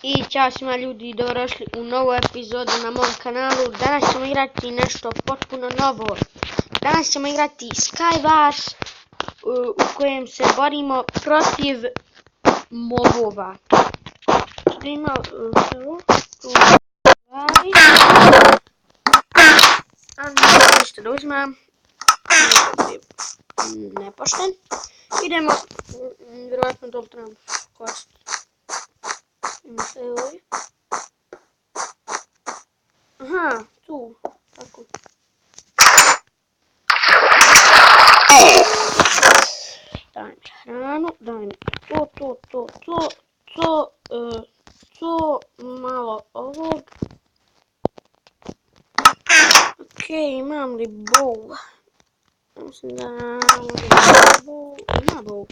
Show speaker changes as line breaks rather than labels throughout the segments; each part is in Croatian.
I ćao svima ljudi, dobrodošli u novu epizodu na mom kanalu. Danas ćemo igrati nešto potpuno novo. Danas ćemo igrati Skywars u kojem se borimo protiv mobova. Ništa da uzmem. Nepošten. Idemo, vjerojatno to trebam koristiti. Aha, tu, tako. Daj mi hranu, daj mi to, malo ovog. Okej, imam li bowl? Mislim da ima bowl.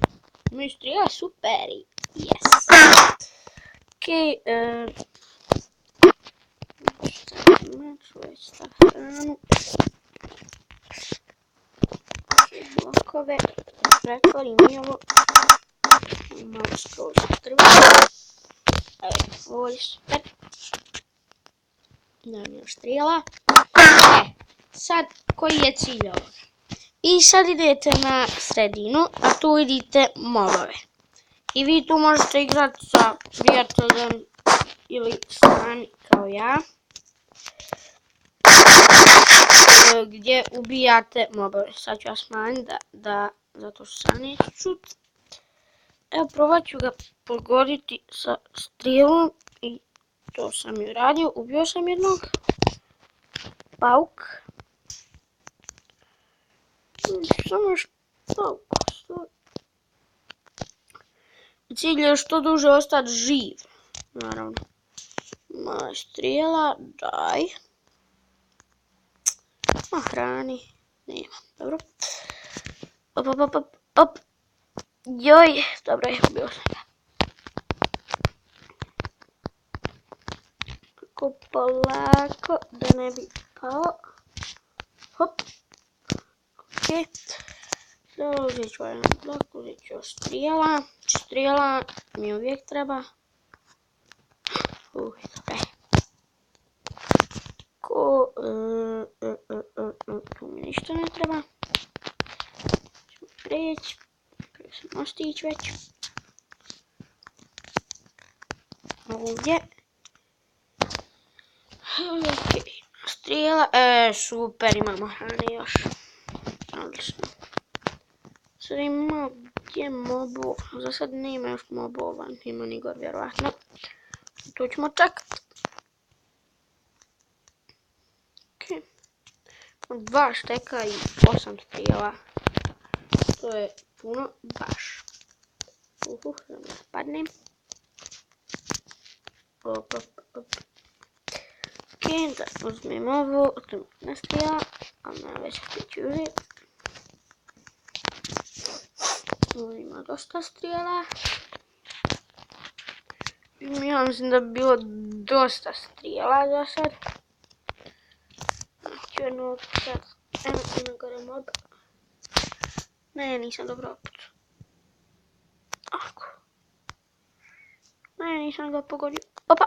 Imaju strija, superi, yes. Okej, već stavim hranu. Blokove, pretvorim i ovo. Malo skroz drvo. Ovo je super. Dajem još strijela. Sad, koji je cilj ovoga? I sad idete na sredinu, a tu vidite mobove. I vi tu možete igrati sa prijateljem ili sami kao ja. Gdje ubijate mobove. Sad ću ja smanjiti zato što sam neću čut. Evo, probat ću ga pogoditi sa strijelom i to sam i uradio. Ubio sam jednog. Pauk. Samo još pauk. Cilj je što duže ostati živ. Naravno. Mala strijela, daj. A hrani nema, dobro. Op. Joj, dobro je, ubio sam ga. Kako polako, da ne bi pao. Hop. Ok. Uzet ću jedan blok, uzet ću strijela. Strijela mi uvijek treba. Dobro je. Tu mi ništa ne treba. Ćemo preći. Prije sam mostić već. Ovdje. Ok. Strijela. Super, imamo hrane još. Odlično. Sad imamo gdje mobu. Za sad nema još mobova. Nema ni gor vjerovatno. Tu ćemo čekati. Ok. 2 šteka i 8 strijela. To je puno baš. Da ne spadnem. Op. Ok, da uzmem ovo. Otvorimo na strijela. Ali nema već ću uzeti. Ovo ima dosta strijela. Ja mislim da bi bilo dosta strijela za sad. Jednog sad, eno gore mob. Ne, nisam dobro opucao. Ako. Ne, nisam ga pogodio. Opa!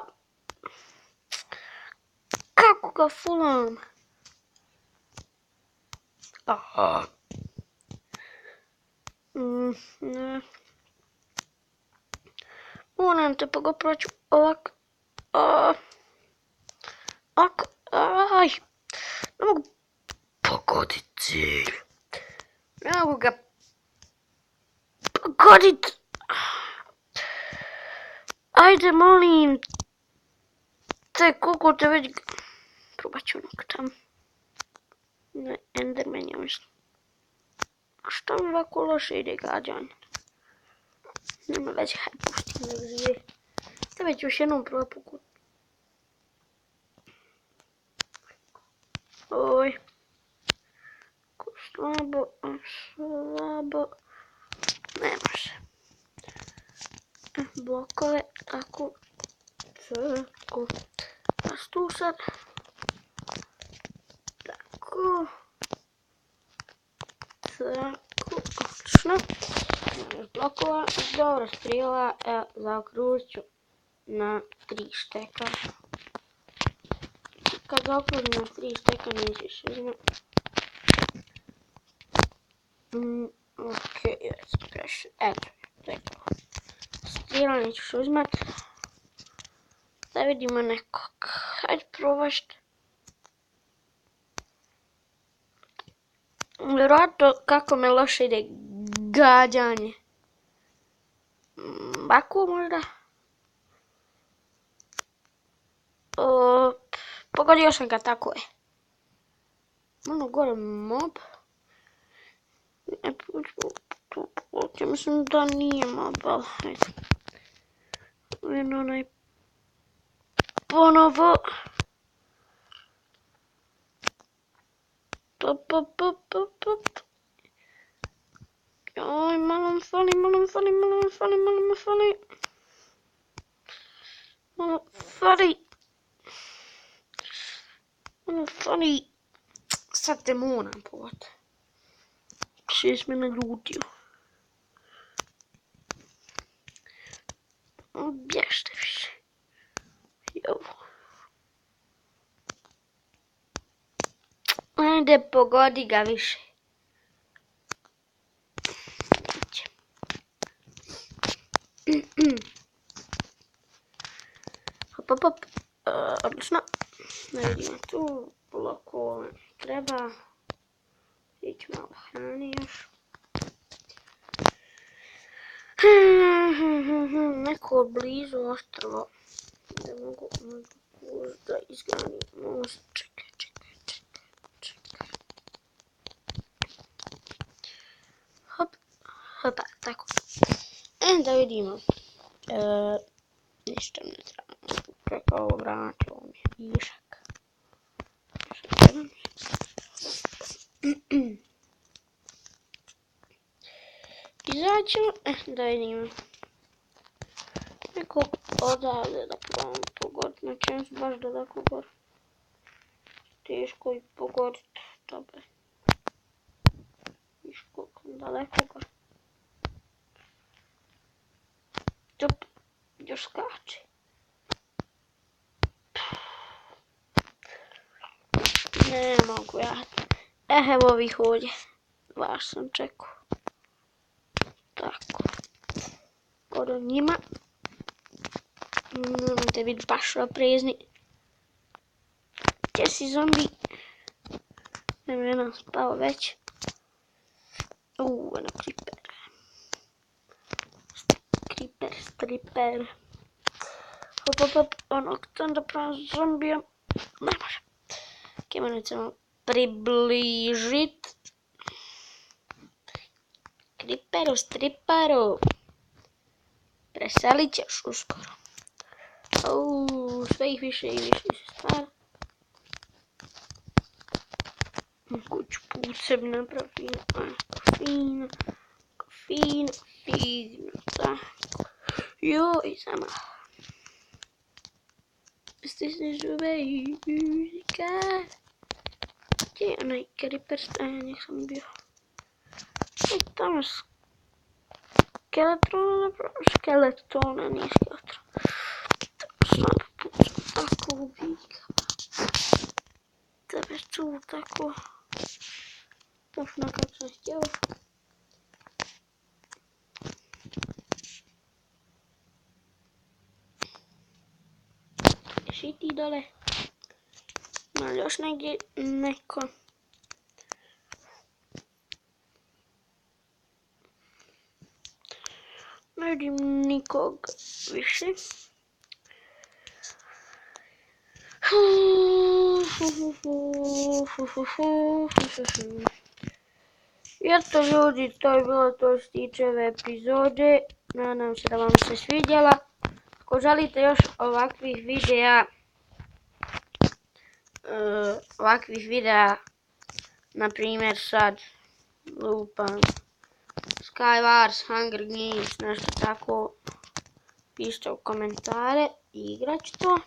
Kako ga fulam? Aha. Ne. Moram te proći ovako. Ako. Aj. Ne mogu pogoditi cilj. Ne mogu ga pogoditi. Ajde, molim te, koliko te već... Probat ću onog tam. Ne, Enderman je mislim. A što mi ovako loše ide gađanje? Nema već, hajde pustim da živi. Da već još jednom probat pogoditi. Oj. Slabo. Ne može. Blokove, tako. Pas tu sad. Tako. Odlično. Blokova, dobro strijela, zaokružit ću na 3 šteka. Kad okružim na 3 šteka neće više uzimati. Ok, već sam prešao. Eto, to je to. Stila nećeš uzmat. Da vidimo nekog. Hajde probašt. Vjerojatno kako me loše ide gađanje. Baku možda. Pogodio sam ga, tako je. Ono gore mob. Mislim da nije mob, ali hajde. Onaj ponovo. Pop. Joj, malo mi fali. Sad te moram povat. 6 me naljutio. Bješte više. Ajde, pogodi ga više. Hop. Odlično. Ne vidimo tu. Polako treba. Ići malo hrani još. Neko blizu ostrvo. Da mogu da izgradim most. Čekaj. Hopa, tako. Da vidimo. Ništa ne treba. Čekaj, ovo vratilo mi je višak. Izaćemo, da vidimo. Neko odavde da probam pogoditi. Na čem su baš daleko gore. Teško i pogoditi. Dobre. Viš koliko daleko gore. Top, još skače. Ne mogu ja. Evo ovih ovdje. Baš sam čekao. Tako. Godo njima. Nemojte biti baš oprezni. Gdje si zombi? Nema jedan spao već. Eno creeper. Striper. Hop. Onog tam da pravim zombijom. Ne može. Kemano ćemo približit. Striperu. Preselit ćeš uskoro. Sve ih više i više se stvara. Kuću posebno napravim. Fino. Tako. Joj, sama. Stisni zube i muzika. Gdje je onaj creeper stajanja, nek sam bio. Tamo skeletona, nije skeletrona. Samo pucam, tako ubika. Tebe tu, tako. Točno kako sam htjela. Jesi ti dole? Ima li još negdje neko? Ne vidim nikog više. I eto ljudi, to je bilo to što se tiče ove epizode. Nadam se da vam se svidjela. Ako želite još ovakvih videa, na primjer sad lupam Skywars, Hunger Games, nešto tako, pišite u komentare i igrat ću to.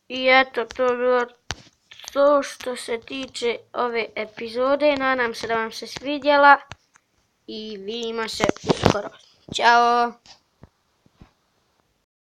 I eto, to je bilo to što se tiče ove epizode. Nadam se da vam se svidjela. i vidimo se uskoro. Ćao!